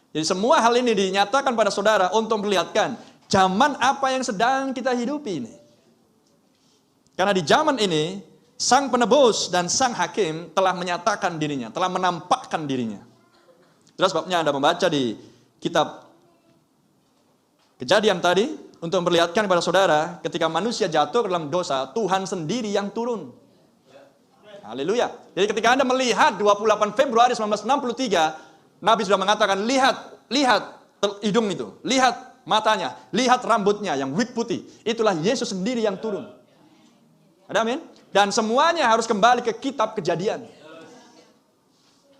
Jadi semua hal ini dinyatakan pada saudara untuk memperlihatkan zaman apa yang sedang kita hidupi ini. Karena di zaman ini, Sang Penebus dan Sang Hakim telah menyatakan dirinya, telah menampakkan dirinya. Itulah sebabnya Anda membaca di kitab Kejadian tadi, untuk memperlihatkan kepada saudara, ketika manusia jatuh ke dalam dosa, Tuhan sendiri yang turun. Haleluya. Jadi ketika Anda melihat 28 Februari 1963, Nabi sudah mengatakan, lihat hidung itu, lihat matanya, lihat rambutnya yang wig putih. Itulah Yesus sendiri yang turun. Ada amin? Dan semuanya harus kembali ke kitab Kejadian.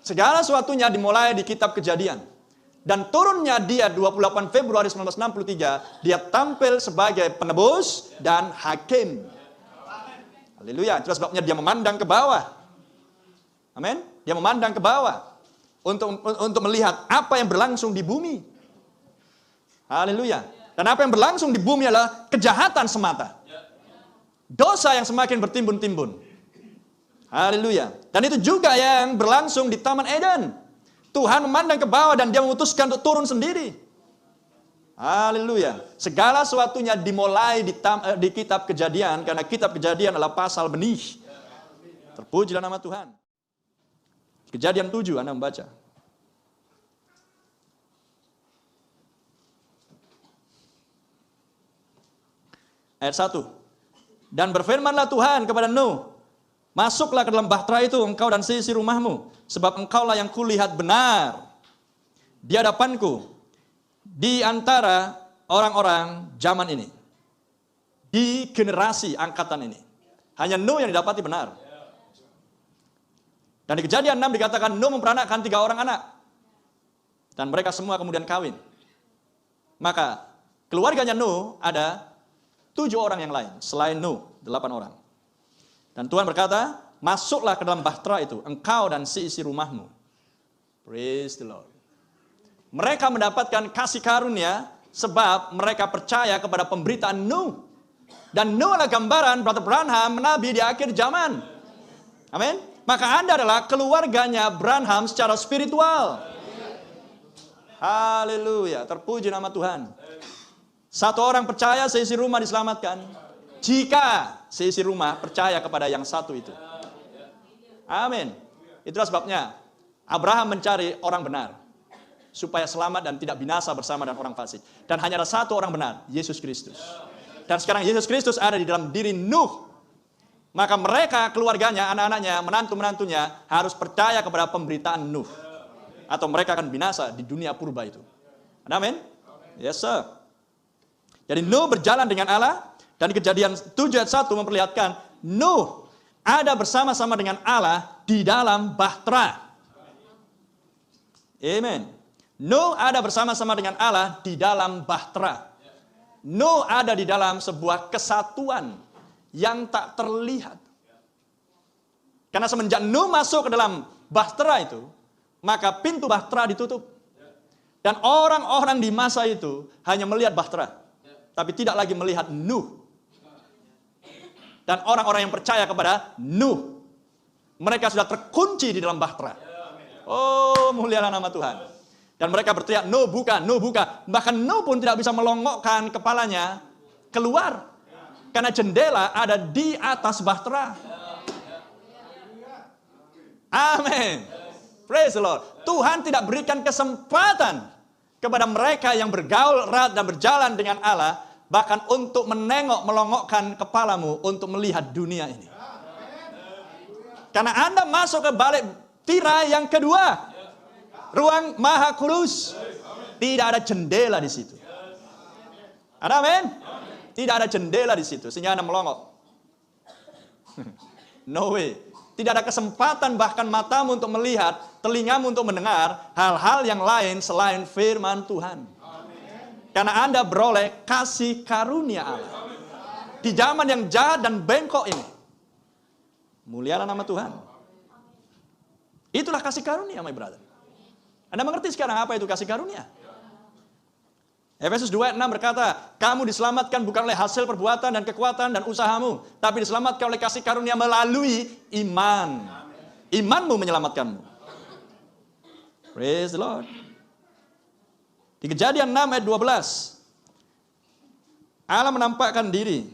Segala sesuatunya dimulai di kitab Kejadian. Dan turunnya dia 28 Februari 1963, dia tampil sebagai penebus dan hakim. Haleluya. Itulah sebabnya dia memandang ke bawah. Amin. Dia memandang ke bawah untuk melihat apa yang berlangsung di bumi. Haleluya. Dan apa yang berlangsung di bumi adalah kejahatan semata. Dosa yang semakin bertimbun-timbun. Haleluya. Dan itu juga yang berlangsung di Taman Eden. Tuhan memandang ke bawah dan dia memutuskan untuk turun sendiri. Haleluya. Segala sesuatunya dimulai di kitab Kejadian, karena kitab Kejadian adalah pasal benih. Terpujilah nama Tuhan. Kejadian 7 Anda membaca. Ayat 1. Dan berfirmanlah Tuhan kepada Nuh, masuklah ke dalam bahtera itu engkau dan seisi rumahmu, sebab engkaulah yang kulihat benar di hadapanku di antara orang-orang zaman ini, di generasi angkatan ini. Hanya Nuh yang didapati benar. Dan di Kejadian 6 dikatakan Nuh memperanakkan 3 orang anak. Dan mereka semua kemudian kawin. Maka keluarganya Nuh ada 7 orang yang lain, selain Nuh, 8 orang. Dan Tuhan berkata, masuklah ke dalam bahtera itu, engkau dan seisi rumahmu. Praise the Lord. Mereka mendapatkan kasih karunia, sebab mereka percaya kepada pemberitaan Nuh. Dan Nuh adalah gambaran Brother Branham, Nabi di akhir zaman. Amin. Maka Anda adalah keluarganya Branham secara spiritual. Haleluya, terpuji nama Tuhan. Satu orang percaya seisi rumah diselamatkan, jika seisi rumah percaya kepada yang satu itu. Amin. Itulah sebabnya Abraham mencari orang benar, supaya selamat dan tidak binasa bersama dengan orang fasik. Dan hanya ada satu orang benar, Yesus Kristus. Dan sekarang Yesus Kristus ada di dalam diri Nuh. Maka mereka, keluarganya, anak-anaknya, menantu-menantunya harus percaya kepada pemberitaan Nuh. Atau mereka akan binasa di dunia purba itu. Amin. Yes sir. Jadi Nuh berjalan dengan Allah, dan di Kejadian 7 ayat 1 memperlihatkan Nuh ada bersama-sama dengan Allah di dalam bahtera. Amen. Nuh ada bersama-sama dengan Allah di dalam bahtera. Nuh ada di dalam sebuah kesatuan yang tak terlihat. Karena semenjak Nuh masuk ke dalam bahtera itu, maka pintu bahtera ditutup. Dan orang-orang di masa itu hanya melihat bahtera, tapi tidak lagi melihat Nuh. Dan orang-orang yang percaya kepada Nuh, mereka sudah terkunci di dalam bahtera. Oh, mulialah nama Tuhan. Dan mereka berteriak, Nuh buka, Nuh buka. Bahkan Nuh pun tidak bisa melongokkan kepalanya keluar, karena jendela ada di atas bahtera. Amin. Praise the Lord. Tuhan tidak berikan kesempatan kepada mereka yang bergaul erat dan berjalan dengan Allah, bahkan untuk menengok, melongokkan kepalamu untuk melihat dunia ini. Karena Anda masuk ke balik tirai yang kedua, ruang maha kudus. Tidak ada jendela di situ. Ada amin? Tidak ada jendela di situ, sehingga Anda melongok. No way. Tidak ada kesempatan bahkan matamu untuk melihat, telingamu untuk mendengar hal-hal yang lain selain firman Tuhan. Karena Anda beroleh kasih karunia Allah di zaman yang jahat dan bengkok ini. Mulialah nama Tuhan. Itulah kasih karunia, my brother. Anda mengerti sekarang apa itu kasih karunia? Efesus 2 ayat 6 berkata, kamu diselamatkan bukan oleh hasil perbuatan dan kekuatan dan usahamu, tapi diselamatkan oleh kasih karunia melalui iman. Imanmu menyelamatkanmu. Praise the Lord. Di Kejadian 6 ayat 12. Allah menampakkan diri.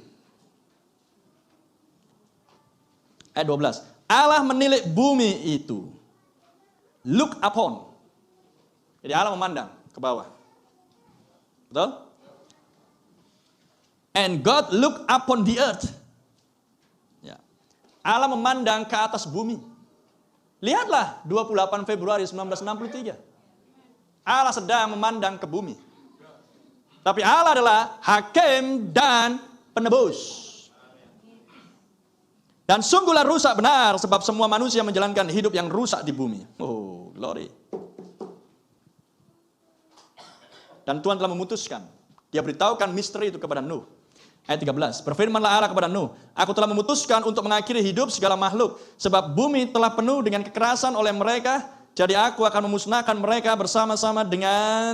Ayat 12. Allah menilik bumi itu. Look upon. Jadi Allah memandang ke bawah. Betul? And God look upon the earth. Ya. Allah memandang ke atas bumi. Lihatlah 28 Februari 1963. Allah sedang memandang ke bumi. Tapi Allah adalah hakim dan penebus. Dan sungguhlah rusak benar sebab semua manusia menjalankan hidup yang rusak di bumi. Oh, glory. Dan Tuhan telah memutuskan. Dia beritahukan misteri itu kepada Nuh. Ayat 13. Berfirmanlah Allah kepada Nuh. Aku telah memutuskan untuk mengakhiri hidup segala makhluk. Sebab bumi telah penuh dengan kekerasan oleh mereka. Jadi aku akan memusnahkan mereka bersama-sama dengan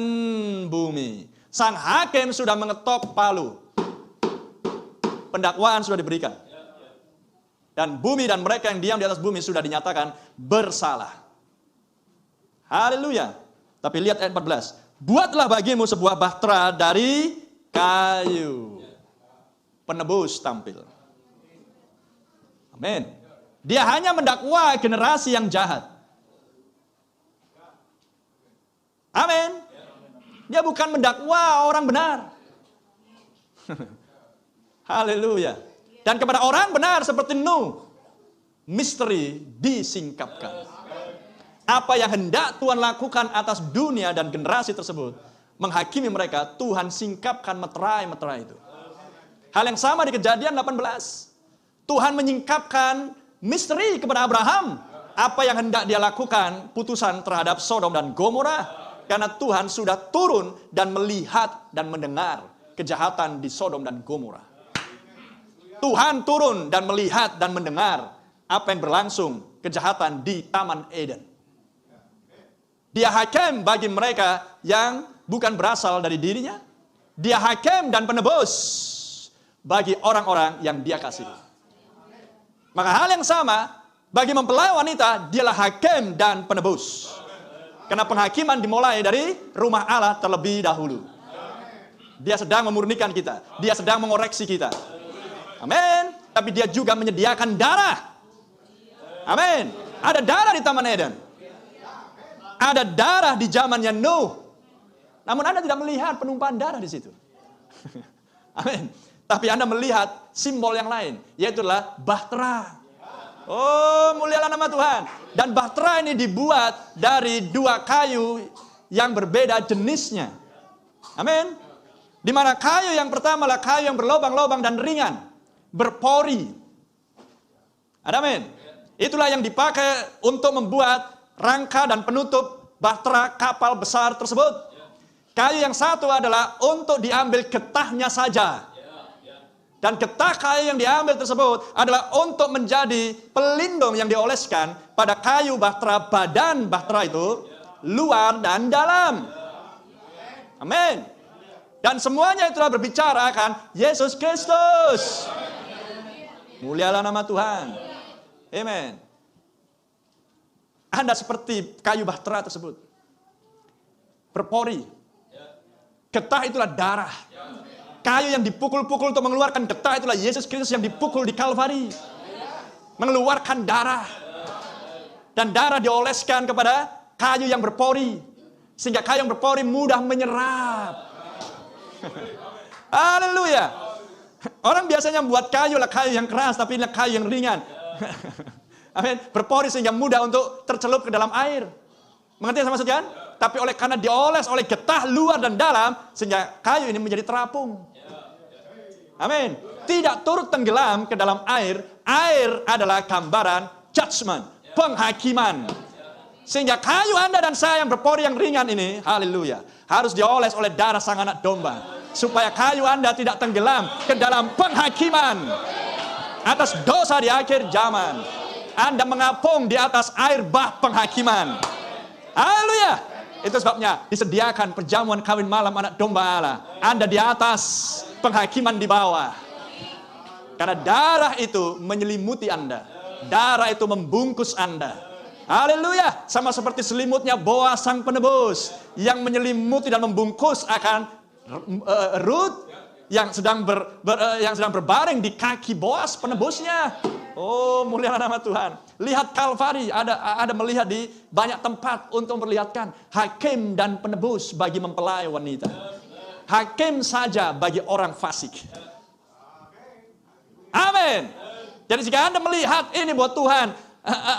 bumi. Sang hakim sudah mengetok palu. Pendakwaan sudah diberikan. Dan bumi dan mereka yang diam di atas bumi sudah dinyatakan bersalah. Haleluya. Tapi lihat ayat 14. Buatlah bagimu sebuah bahtera dari kayu. Penebus tampil. Amin. Dia hanya mendakwa generasi yang jahat. Amin. Dia bukan mendakwa orang benar. Haleluya. Dan kepada orang benar seperti Nuh, misteri disingkapkan. Apa yang hendak Tuhan lakukan atas dunia dan generasi tersebut, menghakimi mereka, Tuhan singkapkan meterai-meterai itu. Hal yang sama di Kejadian 18. Tuhan menyingkapkan misteri kepada Abraham. Apa yang hendak dia lakukan, putusan terhadap Sodom dan Gomora. Karena Tuhan sudah turun dan melihat dan mendengar kejahatan di Sodom dan Gomora. Tuhan turun dan melihat dan mendengar apa yang berlangsung kejahatan di Taman Eden. Dia hakim bagi mereka yang bukan berasal dari dirinya. Dia hakim dan penebus bagi orang-orang yang dia kasihi. Maka hal yang sama bagi mempelai wanita, dialah hakim dan penebus. Karena penghakiman dimulai dari rumah Allah terlebih dahulu. Dia sedang memurnikan kita. Dia sedang mengoreksi kita. Amin. Tapi dia juga menyediakan darah. Amin. Ada darah di Taman Eden. Ada darah di zamannya Nuh. Namun Anda tidak melihat penumpahan darah di situ. Amin. Tapi Anda melihat simbol yang lain, yaitulah bahtera. Oh, mulialah nama Tuhan. Dan bahtera ini dibuat dari dua kayu yang berbeda jenisnya. Amin. Di mana kayu yang pertama adalah kayu yang berlobang-lobang dan ringan. Berpori. Ada amin. Itulah yang dipakai untuk membuat rangka dan penutup bahtera kapal besar tersebut. Kayu yang satu adalah untuk diambil getahnya saja. Dan getah kayu yang diambil tersebut adalah untuk menjadi pelindung yang dioleskan pada kayu bahtera, badan bahtera itu, luar dan dalam. Amin. Dan semuanya itulah berbicara akan Yesus Kristus. Mulialah nama Tuhan. Amin. Anda seperti kayu bahtera tersebut. Berpori. Getah itulah darah. Kayu yang dipukul-pukul untuk mengeluarkan getah itulah Yesus Kristus yang dipukul di Kalvari. Mengeluarkan darah. Dan darah dioleskan kepada kayu yang berpori. Sehingga kayu yang berpori mudah menyerap. Haleluya. Orang biasanya membuat kayu lah kayu yang keras, tapi ini kayu yang ringan. Amin. Berpori sehingga mudah untuk tercelup ke dalam air. Mengerti sama maksudnya? Tapi karena dioles oleh getah luar dan dalam, sehingga kayu ini menjadi terapung. Amin. Tidak turut tenggelam ke dalam air. Air adalah gambaran judgment, penghakiman. Sehingga kayu Anda dan saya yang berpori yang ringan ini, haleluya, harus dioles oleh darah sang anak domba. Supaya kayu Anda tidak tenggelam ke dalam penghakiman atas dosa di akhir zaman. Anda mengapung di atas air bah penghakiman. Haleluya. Itu sebabnya disediakan perjamuan kawin malam anak domba Allah. Anda di atas, penghakiman di bawah. Karena darah itu menyelimuti Anda. Darah itu membungkus Anda. Haleluya. Sama seperti selimutnya Boas sang penebus yang menyelimuti dan membungkus akan Ruth yang sedang berbaring di kaki Boas penebusnya. Oh, mulialah nama Tuhan. Lihat Kalvari, ada melihat di banyak tempat untuk memperlihatkan hakim dan penebus bagi mempelai wanita. Hakim saja bagi orang fasik. Amin. Jadi jika Anda melihat ini buat Tuhan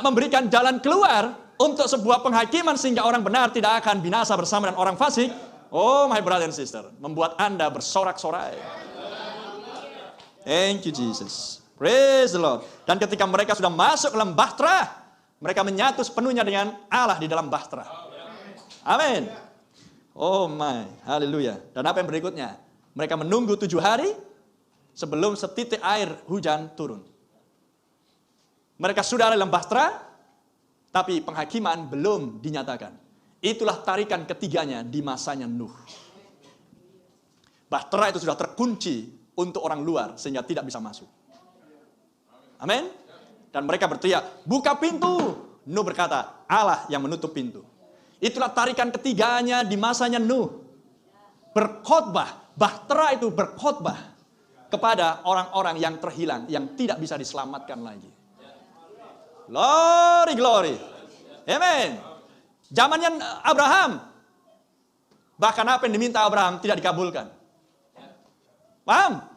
memberikan jalan keluar untuk sebuah penghakiman sehingga orang benar tidak akan binasa bersama dengan orang fasik. Oh my brother and sister, membuat Anda bersorak-sorai. Thank you Jesus. Praise the Lord. Dan ketika mereka sudah masuk dalam bahtera, mereka menyatu sepenuhnya dengan Allah di dalam bahtera. Amin. Oh my, haleluya. Dan apa yang berikutnya? Mereka menunggu 7 hari sebelum setitik air hujan turun. Mereka sudah ada dalam bahtera, tapi penghakiman belum dinyatakan. Itulah tarikan ketiganya di masanya Nuh. Bahtera itu sudah terkunci untuk orang luar sehingga tidak bisa masuk. Amin. Dan mereka berteriak, buka pintu. Nuh berkata, Allah yang menutup pintu. Itulah tarikan ketiganya di masanya Nuh. Berkhotbah, bahtera itu berkhotbah kepada orang-orang yang terhilang, yang tidak bisa diselamatkan lagi. Glory, glory. Amen. Zamannya Abraham, bahkan apa yang diminta Abraham tidak dikabulkan. Paham?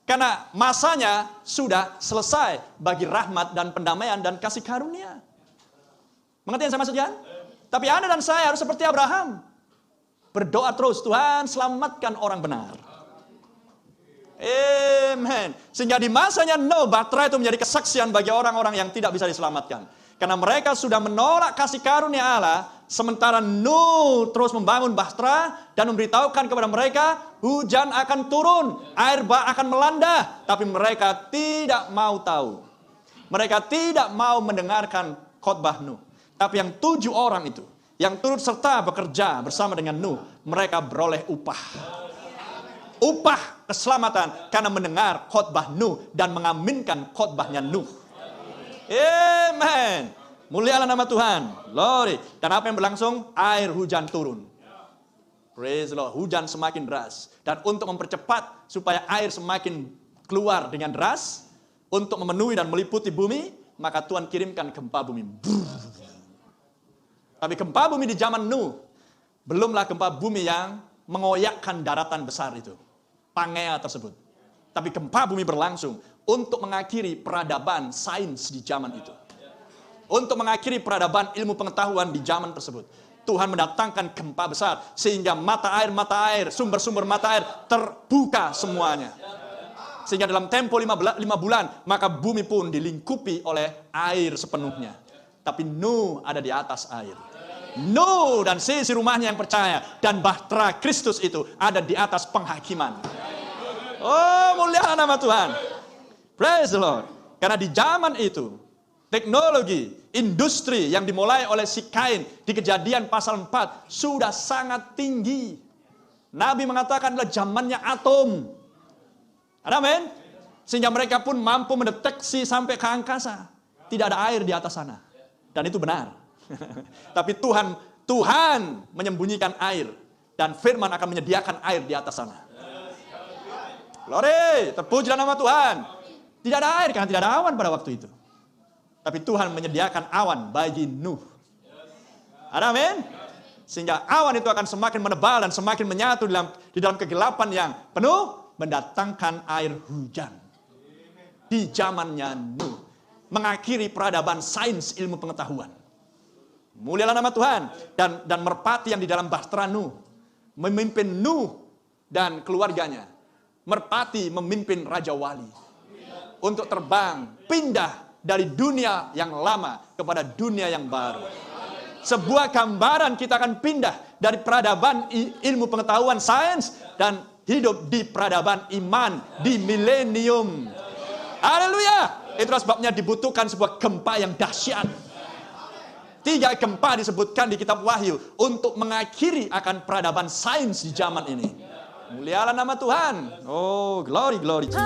Karena masanya sudah selesai bagi rahmat dan pendamaian dan kasih karunia. Mengerti yang saya maksudkan? Tapi Anda dan saya harus seperti Abraham. Berdoa terus, Tuhan selamatkan orang benar. Amen. Sehingga di masanya Nuh, bahtera itu menjadi kesaksian bagi orang-orang yang tidak bisa diselamatkan. Karena mereka sudah menolak kasih karunia Allah, sementara Nuh terus membangun bahtera dan memberitahukan kepada mereka, hujan akan turun, air bah akan melanda. Tapi mereka tidak mau tahu. Mereka tidak mau mendengarkan khotbah Nuh. Tapi yang 7 orang itu, yang turut serta bekerja bersama dengan Nuh, mereka beroleh upah. Upah keselamatan karena mendengar khotbah Nuh dan mengaminkan khotbahnya Nuh. Amen. Mulialah nama Tuhan. Glory. Dan apa yang berlangsung? Air hujan turun. Praise the Lord. Hujan semakin deras. Dan untuk mempercepat supaya air semakin keluar dengan deras, untuk memenuhi dan meliputi bumi, maka Tuhan kirimkan gempa bumi. Tapi gempa bumi di zaman Nuh, belumlah gempa bumi yang mengoyakkan daratan besar itu. Pangea tersebut. Tapi gempa bumi berlangsung untuk mengakhiri peradaban sains di zaman itu. Untuk mengakhiri peradaban ilmu pengetahuan di zaman tersebut. Tuhan mendatangkan gempa besar sehingga mata air, sumber-sumber mata air terbuka semuanya. Sehingga dalam tempo 5 bulan, maka bumi pun dilingkupi oleh air sepenuhnya. Tapi Nuh ada di atas air. Nuh dan sisi rumahnya yang percaya dan bahtera Kristus itu ada di atas penghakiman. Oh, mulia nama Tuhan. Praise the Lord. Karena di zaman itu, teknologi, industri yang dimulai oleh si Kain di Kejadian pasal 4 sudah sangat tinggi. Nabi mengatakan adalah zamannya atom. Amin. Sehingga mereka pun mampu mendeteksi sampai ke angkasa. Tidak ada air di atas sana. Dan itu benar. Tapi Tuhan menyembunyikan air. Dan firman akan menyediakan air di atas sana. Glory, terpujilah nama Tuhan. Tidak ada air karena tidak ada awan pada waktu itu. Tapi Tuhan menyediakan awan bagi Nuh. Amin. Sehingga awan itu akan semakin menebal dan semakin menyatu di dalam kegelapan yang penuh, mendatangkan air hujan. Di zamannya Nuh. Mengakhiri peradaban sains ilmu pengetahuan. Mulialah nama Tuhan. Dan merpati yang di dalam bahtera Nuh. Memimpin Nuh dan keluarganya. Merpati memimpin Raja Wali. Untuk terbang, pindah dari dunia yang lama kepada dunia yang baru. Sebuah gambaran kita akan pindah dari peradaban ilmu pengetahuan sains dan hidup di peradaban iman di milenium. Haleluya. Itulah sebabnya dibutuhkan sebuah gempa yang dahsyat. 3 gempa disebutkan di kitab Wahyu untuk mengakhiri akan peradaban sains di zaman ini. Mulialah nama Tuhan. Oh, glory, glory Jesus.